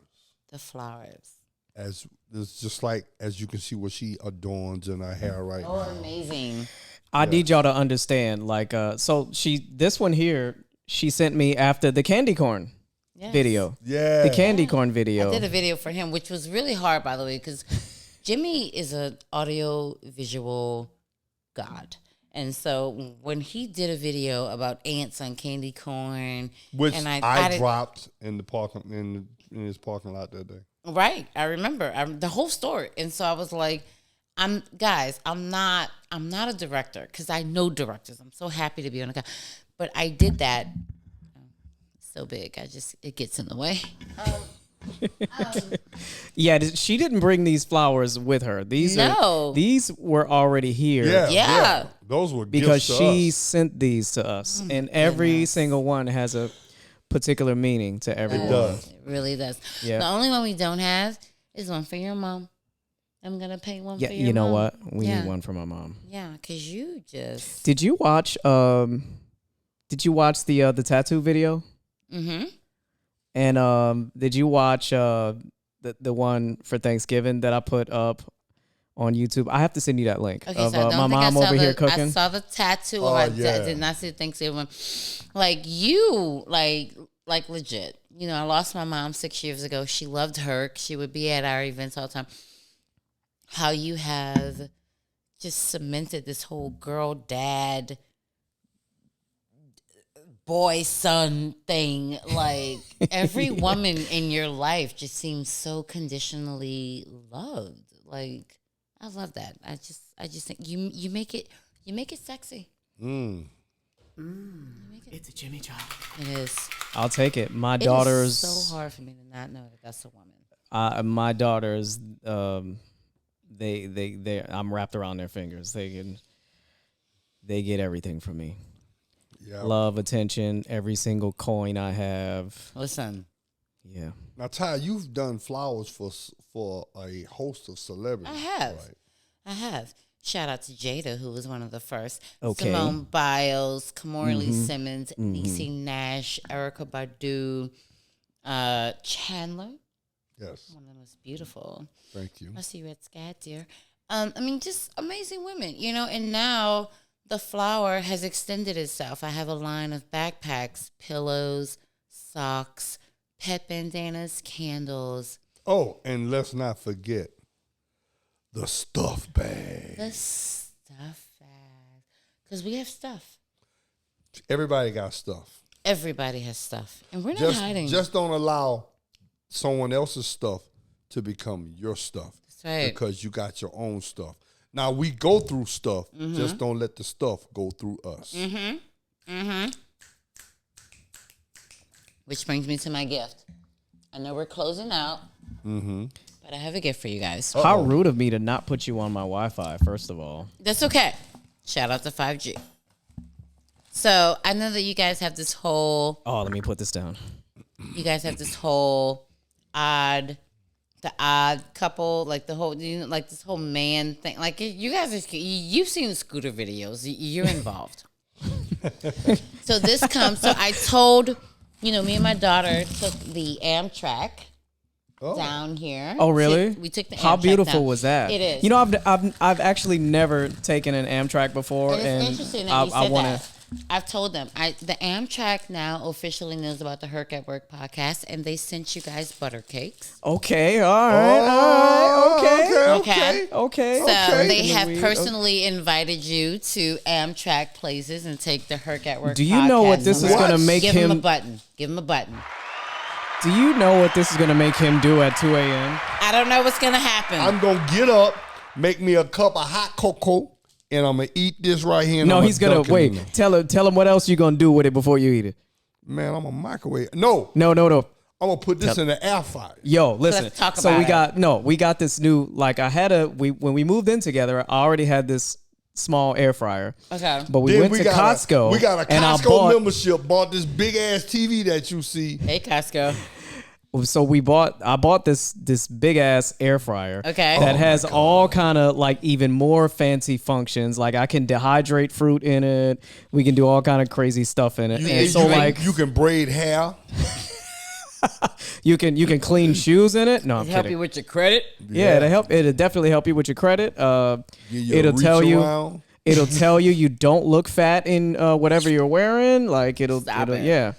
The flowers. As it's just like as you can see what she adorns in her hair right now. Amazing. I need y'all to understand, like, so this one here, she sent me after the candy corn video. Yeah. The candy corn video. I did a video for him, which was really hard, by the way, because Jimmy is an audio visual god. And so when he did a video about ants on candy corn, Which and I dropped in the parking in his parking lot that day. Right, I remember the whole story, and so I was like, I'm not a director because I know directors. I'm so happy to be on a cast, but I did that. So big, it gets in the way. Yeah, she didn't bring these flowers with her. These were already here. Yeah. Those were because gifts to she us. sent these to us, and every single one has a particular meaning to everyone. It does. It really does. Yeah. The only one we don't have is one for your mom. I'm gonna paint one for your mom. You know what? We need one for my mom. Yeah, because you just... Did you watch the tattoo video? Mm-hmm. And did you watch the one for Thanksgiving that I put up on YouTube? I have to send you that link Okay, of so I don't my think mom over here cooking. I saw the tattoo. Oh, I yeah. did not see the Thanksgiving. Like you, like legit. You know, I lost my mom 6 years ago. She loved Herc. She would be at our events all the time. How you have just cemented this whole girl, dad, boy, son thing. Like every woman in your life just seems so conditionally loved. Like I love that. I just think you make it sexy. It's a Jimmy job. It is. I'll take it. My It daughters. is so hard for me to not know that that's a woman. My daughters. They I'm wrapped around their fingers. They get everything from me. Yeah. Love, attention, every single coin I have. Listen. Yeah. Now, Ty, you've done flowers for a host of celebrities. I have. Right? I have. Shout out to Jada, who was one of the first. Okay. Simone Biles, Kamora Lee Simmons, Niecy Nash, Erykah Badu, Chandler. Yes. One of them was beautiful. Thank you. I see you at Scat, dear. I mean, just amazing women, you know. And now the flower has extended itself. I have a line of backpacks, pillows, socks, pet bandanas, candles. Oh, and let's not forget the stuff bag. The stuff bag. Because we have stuff. Everybody got stuff. Everybody has stuff. And we're not hiding. Just don't allow someone else's stuff to become your stuff. That's right. Because you got your own stuff. Now, we go through stuff. Just don't let the stuff go through us. Which brings me to my gift. I know we're closing out, but I have a gift for you guys. How rude of me to not put you on my Wi-Fi, first of all. That's okay. Shout out to 5G. So I know that you guys have this whole... Oh, let me put this down. You guys have this whole odd couple, like the whole, you know, like this whole man thing. Like you guys, you've seen the scooter videos. You're involved. So this comes. So I told, you know, me and my daughter took the Amtrak down here. Oh, really? We took the Amtrak How beautiful down. was that? It is. You know, I've actually never taken an Amtrak before, And it's and interesting that you said that. I've told them. The Amtrak now officially knows about the Herc-At-Work podcast, and they sent you guys butter cakes. Okay, all right, okay. So they have personally invited you to Amtrak places and take the Herc-At-Work podcast. Do you know what this is going to make him? Give him a button. Give him a button. Do you know what this is going to make him do at 2 a.m.? I don't know what's going to happen. I'm going to get up, make me a cup of hot cocoa, and I'm going to eat this right here. No, he's going to, wait, tell him what else you're going to do with it before you eat it. Man, I'm a microwave. No. No. I'm going to put this in the air fryer. Yo, listen. Let's talk so about we got this new, like when we moved in together, I already had this small air fryer. Okay. But we went to Costco. We got a Costco membership, bought this big ass TV that you see. Hey, Costco. So I bought this big ass air fryer. Okay. That has all kind of like even more fancy functions. Like I can dehydrate fruit in it. We can do all kind of crazy stuff in it. You can braid hair. You can clean shoes in it. No, I'm help kidding. you with your credit. Yeah, it'll definitely help you with your credit. It'll tell you. It'll tell you don't look fat in whatever you're wearing. Like it'll yeah.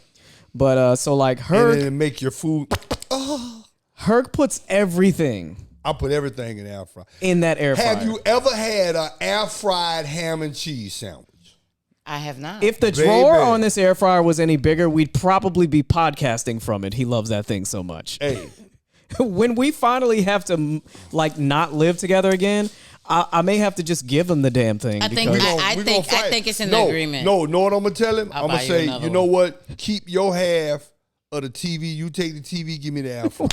But so like Herc, and then make your food. Herc puts everything. I put everything in the air fryer. In that air fryer. Have you ever had an air fried ham and cheese sandwich? I have not. If the drawer on this air fryer was any bigger, we'd probably be podcasting from it. He loves that thing so much. Hey, when we finally have to like not live together again, I may have to just give him the damn thing. I think it's in the agreement. No, know what I'm gonna tell him? I'm gonna say, you know one. what? Keep your half of the TV. You take the TV. Give me the air fryer.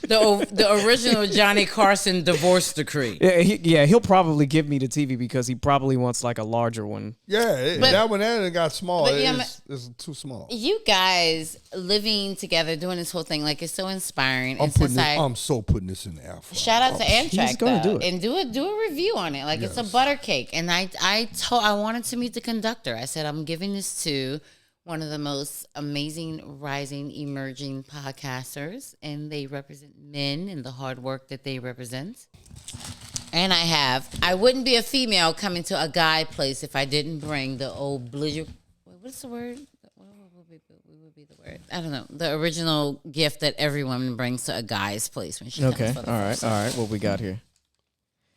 The original Johnny Carson divorce decree. Yeah, he'll probably give me the TV because he probably wants like a larger one. Yeah, that one got small. It's too small. You guys living together, doing this whole thing, like it's so inspiring. I'm so putting this in the air fryer. Shout out to Amtrak though, do it. and do a review on it. Like it's a butter cake, and I wanted to meet the conductor. I said I'm giving this to one of the most amazing, rising, emerging podcasters, and they represent men and the hard work that they represent. And I wouldn't be a female coming to a guy place if I didn't bring the what's the word? What would be the word? I don't know. The original gift that every woman brings to a guy's place when she comes for the first time. All right. What we got here?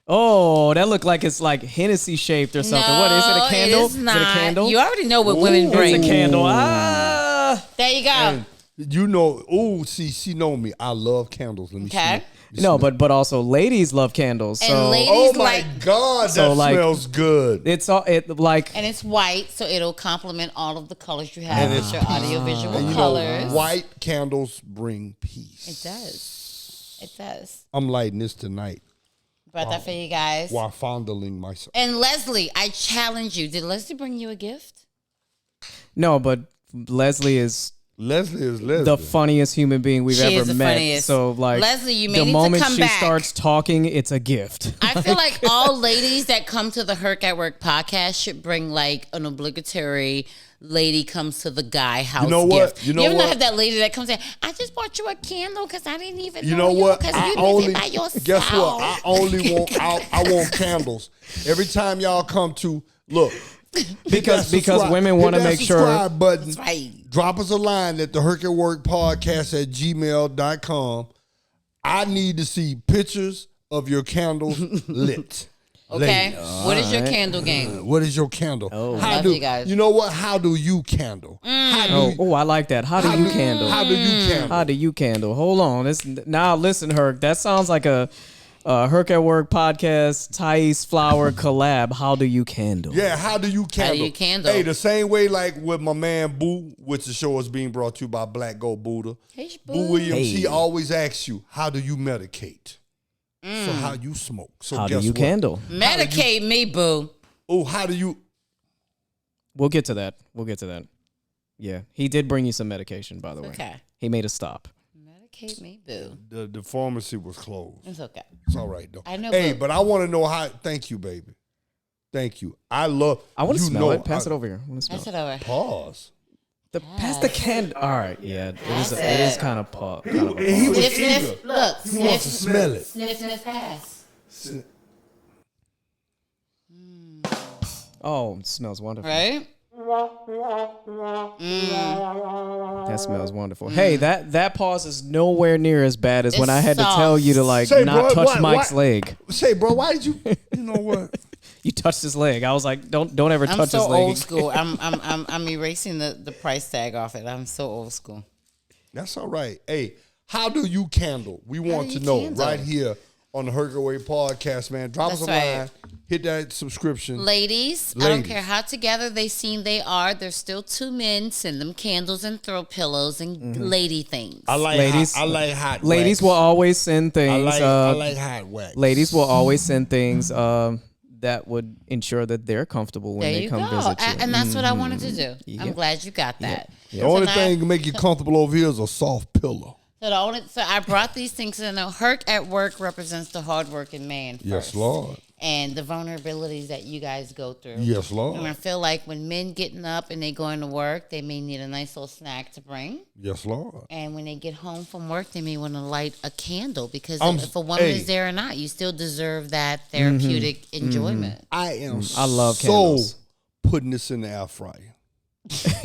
Oh, that looked like it's like Hennessy shaped or something. No, what is it? A candle? It is not. Is it a candle? You already know what women bring. It's a candle. There you go. And you know, she know me. I love candles. Let me see. No, but also ladies love candles. And so ladies God, so that smells good. It's all and it's white, so it'll complement all of the colors you have with your audiovisual colors. White candles bring peace. It does. It does. I'm lighting this tonight. Brought that for you guys. While fondling myself. And Leslie, I challenge you. Did Leslie bring you a gift? No, but Leslie is the funniest human being we've ever met. Funniest. So like Leslie, you may the need moment to come she back. starts talking, it's a gift. I feel like all ladies that come to the Herc-At-Work podcast should bring like an obligatory lady comes to the guy house gift. You ever what? have that lady that comes in, I just bought you a candle because I didn't even know you know what? Because you live by yourself. Guess what? I only want I want candles. Every time y'all come to look. because women want to make sure. Button. That's right. Drop us a line at the Herc-At-Work podcast at gmail.com. I need to see pictures of your candles lit. Okay. What is your candle game? What is your candle? Love you guys. You know what? How do you candle? I like that. How do you candle? How do you candle? How do you candle? Hold on. Now listen, Herc. That sounds like a Herc-At-Work podcast, Thais Flower collab. How do you candle? Yeah, how do you candle? How do you candle? Hey, the same way like with my man Boo, which the show is being brought to you by Black Gold Buddha. Hey, Boo Williams, he always asks you, how do you medicate? So how you smoke. So how guess do you what? candle? Medicate me, boo. Oh, how do you? We'll get to that. Yeah, he did bring you some medication, by the way. Okay. He made a stop. Medicate me, boo. The pharmacy was closed. It's okay. It's all right though. I know. Hey, boo. but I want to know how. Thank you, baby. Thank you. I want to smell it. Pass it over here. I want to smell Pass it over. Pause. Pass the candle. All right, yeah, it is kind of pop. He was Sniff, eager. sniff. Look, He wants to smell it. Sniff, pass. Oh, it smells wonderful. Right? That smells wonderful. Hey, that pause is nowhere near as bad as when It's I had to soft. tell you to like Say, not bro, touch why- Mike's leg. Say, bro, why did you? You know what? You touched his leg. I was like, don't ever I'm touch so his leg. old school. I'm erasing the price tag off it. I'm so old school. That's all right. Hey, how do you candle? We want do to you know candle? right here on the Herc-At-Werc podcast, man. Drop us a That's right. line. Hit that subscription. Ladies, I don't care how together they seem they are. There's still two men. Send them candles and throw pillows and lady things. I like Ladies- hot, I like hot Ladies wax. will always send things. I like hot wax. Ladies will always send things that would ensure that they're comfortable when There they you come go. visit you. And that's what I wanted to do. I'm Yep. glad you got that. The only So now- thing to make you comfortable over here is a soft pillow. So I brought these things in. Herc-At-Werc represents the hardworking man Yes, first. Lord. And the vulnerabilities that you guys go through. Yes, Lord. And I feel like when men getting up and they going to work, they may need a nice little snack to bring. Yes, Lord. And when they get home from work, they may want to light a candle because I'm- if a woman hey. is there or not, you still deserve that therapeutic enjoyment. I am I love so candles. putting this in the air fryer.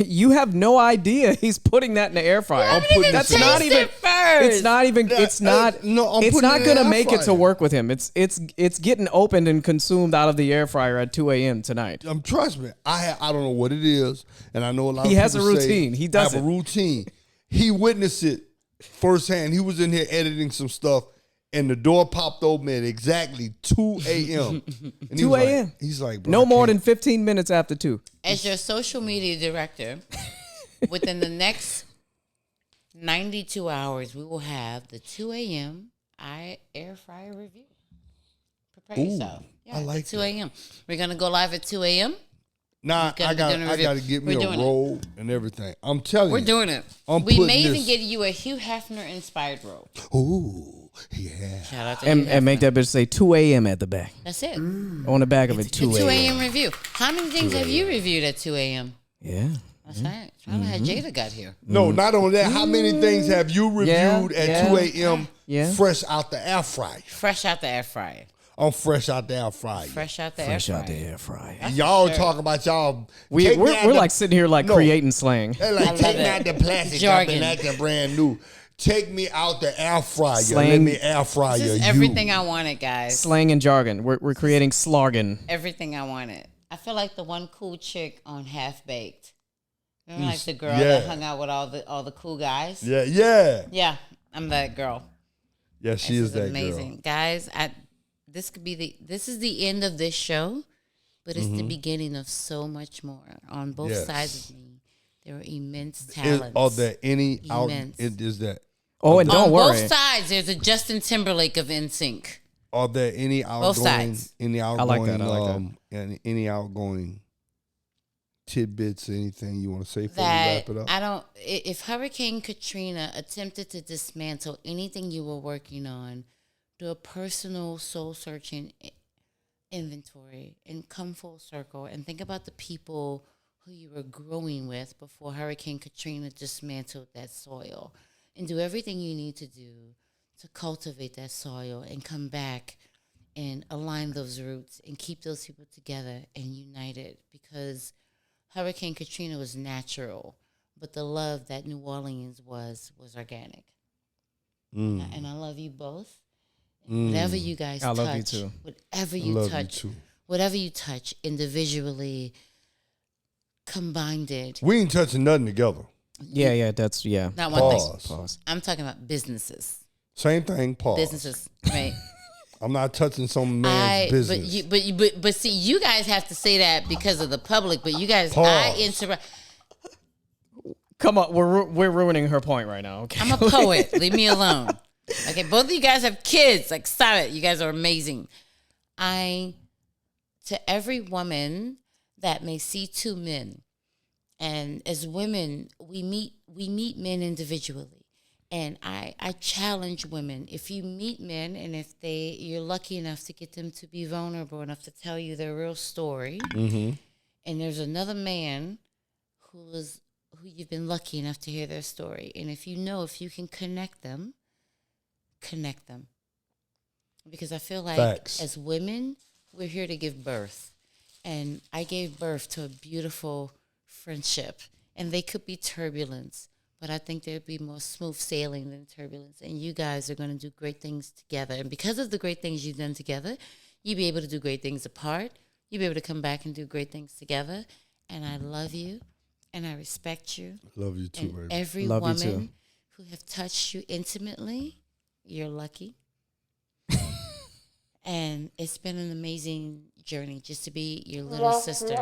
You have no idea he's putting that in the air fryer. I'm putting That's this in not the- even. It's not even. Yeah, It's not. no, I'm it's putting not it in the gonna air make it to fryer. work with him. It's getting opened and consumed out of the air fryer at 2 a.m. tonight. Trust me, I don't know what it is, and I know a lot. He of has a people say routine. He does I have it. a routine. He witnessed it firsthand. He was in here editing some stuff, and the door popped open at exactly 2 a.m. And 2 a.m. He's like, bro, No I more can't- than 15 minutes after 2. As your social media director, within the next 92 hours, we will have the 2 a.m. air fryer review. Prepare yourself. Yeah, I like 2 that. a.m. We're going to go live at 2 a.m. Nah, gonna I be got doing a I review. got to get me We're a doing it. roll and everything. I'm telling We're you. doing it. I'm We putting may even this- get you a Hugh Hefner inspired robe. Ooh, yeah. Shout out to Hugh And make Hefner. that bitch say 2 a.m. at the back. That's it. On the back of it, 2 The 2 a.m. a.m. review. How many things have you reviewed at 2 a.m.? Yeah. That's right. Trying to have Jada got here. No, not only that. How many things have you reviewed Yeah, at yeah. 2 a.m. Yeah. fresh out the air fryer? Fresh out the air fryer. I'm fresh out the air fryer. Fresh out the Fresh air out the fryer. air fryer. Y'all talk about y'all. We're take me out the- like sitting here like No. creating slang. They like love take me it. out the plastic. I've Jargon. been acting brand new. Take me out the air fryer. Let Slang. me air fryer This is you. everything I wanted, guys. Slang and jargon. We're creating slogan. Everything I wanted. I feel like the one cool chick on Half Baked. Remember, like the girl Yeah. that hung out with all the cool guys. Yeah, yeah, Yeah, I'm that girl. yeah. She This is that amazing, guys. This is the end of this show, but it's the beginning of so much more on both Yes. sides of me. There are immense girl. talents. Are there any out? Immense. Is that? Oh, and don't on worry. both sides, there's a Justin Timberlake of NSYNC. Are there any outgoing? sides. Any like outgoing? that, I like that. Any outgoing tidbits? Anything you want to say before we That wrap it up? I don't. If Hurricane Katrina attempted to dismantle anything you were working on, do a personal soul searching inventory and come full circle and think about the people who you were growing with before Hurricane Katrina dismantled that soil, and do everything you need to do to cultivate that soil and come back and align those roots and keep those people together and united, because Hurricane Katrina was natural, but the love that New Orleans was organic. And I love you both. Whatever you guys I touch, love you too. whatever you Love you touch, too. whatever you touch individually, combined it. We ain't touching nothing together. Yeah, that's yeah. Not one thing. Pause. Pause. I'm talking about businesses. Same thing. Pause. Businesses, right? I'm not touching some man's business. But see, you guys have to say that because of the public. But you guys, Pause. I interact. Come on, we're ruining her point right now. Okay. I'm a poet. Leave me alone. Okay, both of you guys have kids. Like, stop it. You guys are amazing. To every woman that may see two men, and as women, we meet men individually. And I challenge women, if you meet men and if you're lucky enough to get them to be vulnerable enough to tell you their real story, and there's another man who you've been lucky enough to hear their story, and if you can connect them. Because I feel like Facts. as women, we're here to give birth. And I gave birth to a beautiful friendship. And they could be turbulence, but I think there'd be more smooth sailing than turbulence. And you guys are going to do great things together. And because of the great things you've done together, you'll be able to do great things apart. You'll be able to come back and do great things together. And I love you, and I respect you. Love you too, and baby. every Love you woman too. who have touched you intimately, you're lucky. And it's been an amazing journey just to be your little sister.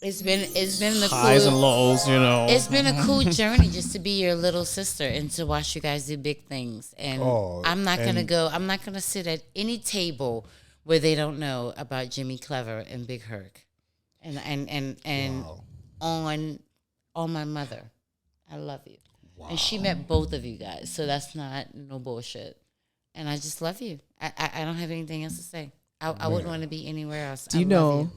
It's been the Highs and cool, lows, you know. it's been a cool journey just to be your little sister and to watch you guys do big things. And I'm not gonna sit at any table where they don't know about Jimmy Clever and Big Herc. And on my mother. I love you. Wow. And she met both of you guys, so that's not no bullshit. And I just love you. I don't have anything else to say. I wouldn't want to be anywhere else. Do you know?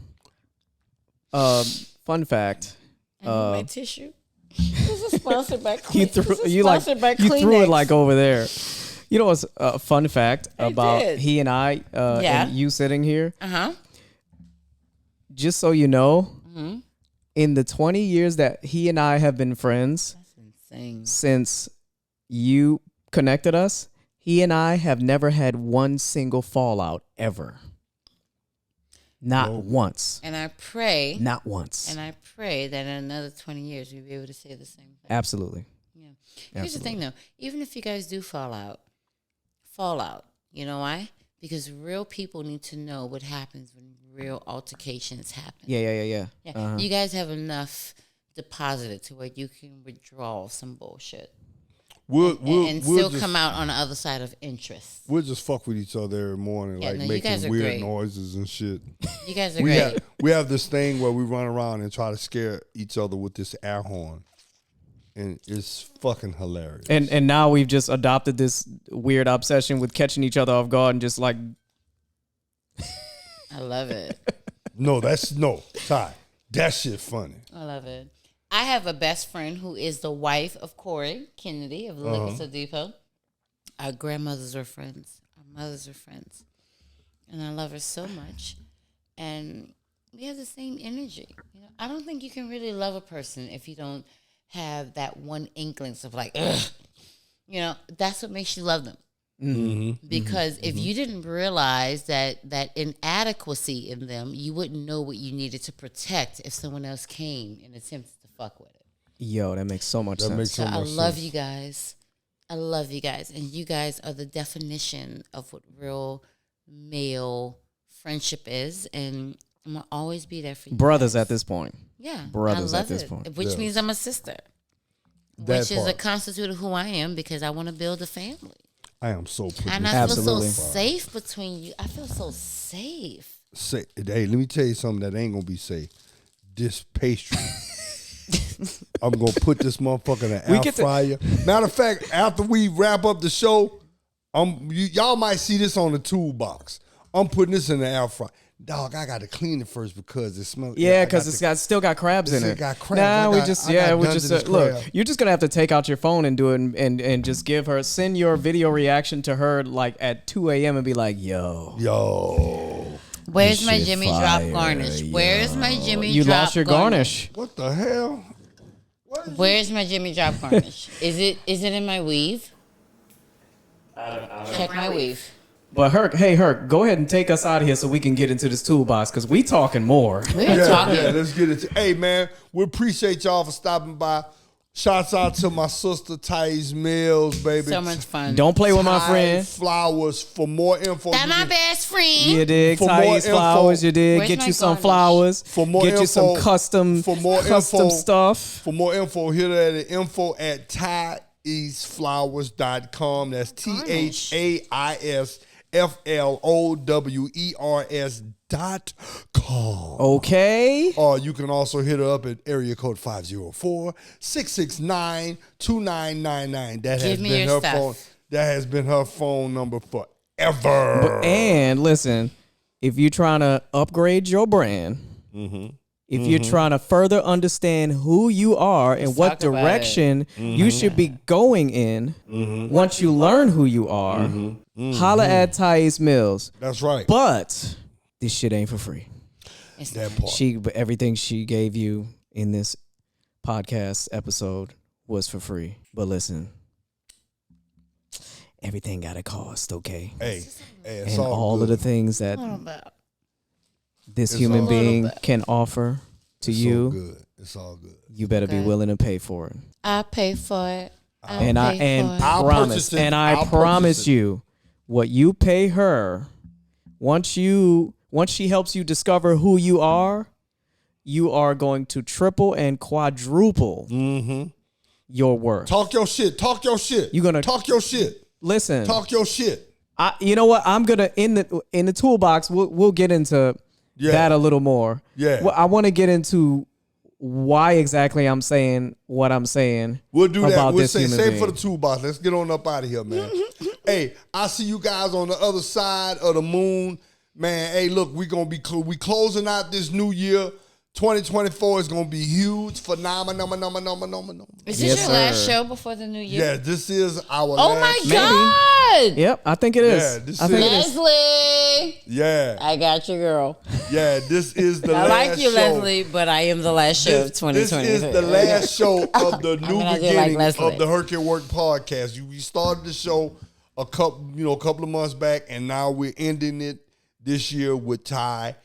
Fun fact. I need my tissue. This is sponsored by You threw it like over there. You know what's a fun fact about he and I and you sitting here? Just so you know, in the 20 years that he and I have been friends, since you connected us, he and I have never had one single fallout ever. Not once. And I pray. Not once. And I pray that in another 20 years we'll be able to say the same thing. Absolutely. Yeah. Here's the thing, though. Even if you guys do fall out, you know why? Because real people need to know what happens when real altercations happen. Yeah. You guys have enough deposited to where you can withdraw some bullshit. And still come out on the other side of interest. We'll just fuck with each other every morning, making weird noises and shit. You guys are great. We have this thing where we run around and try to scare each other with this air horn. And it's fucking hilarious. And now we've just adopted this weird obsession with catching each other off guard and just like... I love it. Ty. That shit funny. I love it. I have a best friend who is the wife of Corey Kennedy of the Liquor Store Depot. Our grandmothers are friends. Our mothers are friends. And I love her so much. And we have the same energy. You know, I don't think you can really love a person if you don't have that one inklings of like, ugh. You know, that's what makes you love them. Because if you didn't realize that inadequacy in them, you wouldn't know what you needed to protect if someone else came and attempted to fuck with it. Yo, that makes so much sense. So I love you guys. I love you guys. And you guys are the definition of what real male friendship is. And I'm going to always be there for you. Brothers guys. At this point. Yeah. Brothers I love at this it, point. which means I'm a sister. Which is a constitute of who I am because I want to build a family. I am so pleased. And I feel so safe between you. I feel so safe. Hey, let me tell you something that ain't going to be safe. This pastry. I'm going to put this motherfucker in an air fryer. Matter of fact, after we wrap up the show, y'all might see this on the toolbox. I'm putting this in the air fryer. Dog, I got to clean it first because it smells. Yeah, because it's still got crabs in it. Got crabs. Look. You're just gonna have to take out your phone and do it, and just send your video reaction to her like at 2 a.m. and be like, yo. Where's my Jimmy Drop garnish? Where's my Jimmy Drop? You lost your garnish. What the hell? Where's my Jimmy Drop garnish? Is it in my weave? Check my weave. But Herc, go ahead and take us out of here so we can get into this toolbox because we talking more. We're talking. Yeah, let's get it. Hey, man, we appreciate y'all for stopping by. Shouts out to my sister, Thais Mills, baby. So much fun. Don't play with my friend. Flowers. For more info. That's my best friend. You dig? Thais Flowers, you dig? Get you some flowers. For more Get info, you some custom stuff. For more info, hit her at info@thaisflowers.com. That's THAISFLOWERS.com. Okay. Or you can also hit her up at area code 504-669-2999. That has been her phone. That has been her phone number forever. And listen, if you're trying to upgrade your brand, if you're trying to further understand who you are and what direction you should be going in once you learn who you are, Holla at Thais Mills. That's right. But this shit ain't for free. That part. Everything she gave you in this podcast episode was for free. But listen, everything got a cost, okay? Hey, it's and all good. of the things that this It's human all being can offer to It's you, so good. It's all good. you better be willing to pay for it. I pay for it. I I'll promise, purchase it. and I I'll promise purchase it. you, what you pay her, once she helps you discover who you are going to triple and quadruple your worth. Talk your shit. Talk your shit. You gonna talk your shit. Listen. Talk your shit. You know what? I'm gonna in the toolbox. We'll get into that a little more. Yeah. Well, I want to get into why exactly I'm saying what I'm saying. We'll do that. About We'll this say human save being. for the toolbox. Let's get on up out of here, man. Hey, I see you guys on the other side of the moon, man. Hey, look, we closing out this new year. 2024 is gonna be huge, phenomenal. Is this your last show before the new year? Yeah, this is our. Oh last my God! Yep, I think it is. Yeah, this I think it is- is. Leslie, Yeah, I got you, girl. yeah. This is the I last like you, show. Leslie, but I am the last show of This 2023. is the last show of the new mean, I do like beginning Leslie. of the Herc-At-Werc podcast. We started the show a couple of months back, and now we're ending it this year with Ty.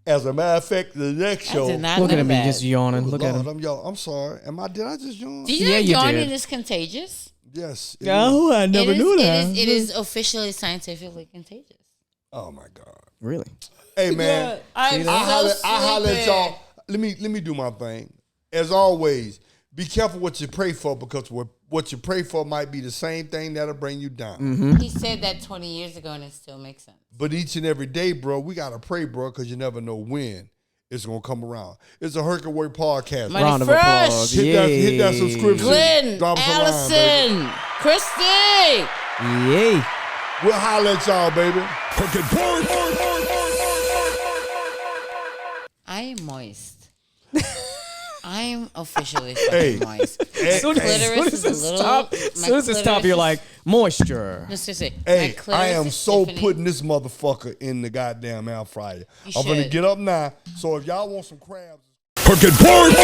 As a matter of fact, the next show. did not Look know at me that. just yawning. Look at him. I'm sorry. Did I just yawn? Did you Yeah, know you yawning did. is contagious? Yes. it No, is. I never It is- knew it that. is- It is officially scientifically contagious. Oh my God. Really? Hey man, I'm I holler at y'all. Let me do my thing. As always, be careful what you pray for, because what you pray for might be the same thing that'll bring you down. He said that 20 years ago, and it still makes sense. But each and every day, bro, we gotta pray, bro, because you never know when it's gonna come around. It's a Herc-At-Werc podcast. Money Round of Fresh. applause. Hit that Yay. subscription. Glenn, Drop us a line, baby. Allison, Christy. Yay. We'll holler at y'all, baby. I am moist. I am officially Hey. fucking moist. As soon clitoris as is a it's little- stop, my as soon as it's stop, clitoris you're is- like moisture. No, seriously. Hey, my clitoris I am is so stiffening. putting this motherfucker in the goddamn air fryer. You I'm gonna should. get up now. So if y'all want some crabs. Herc-At-Werc.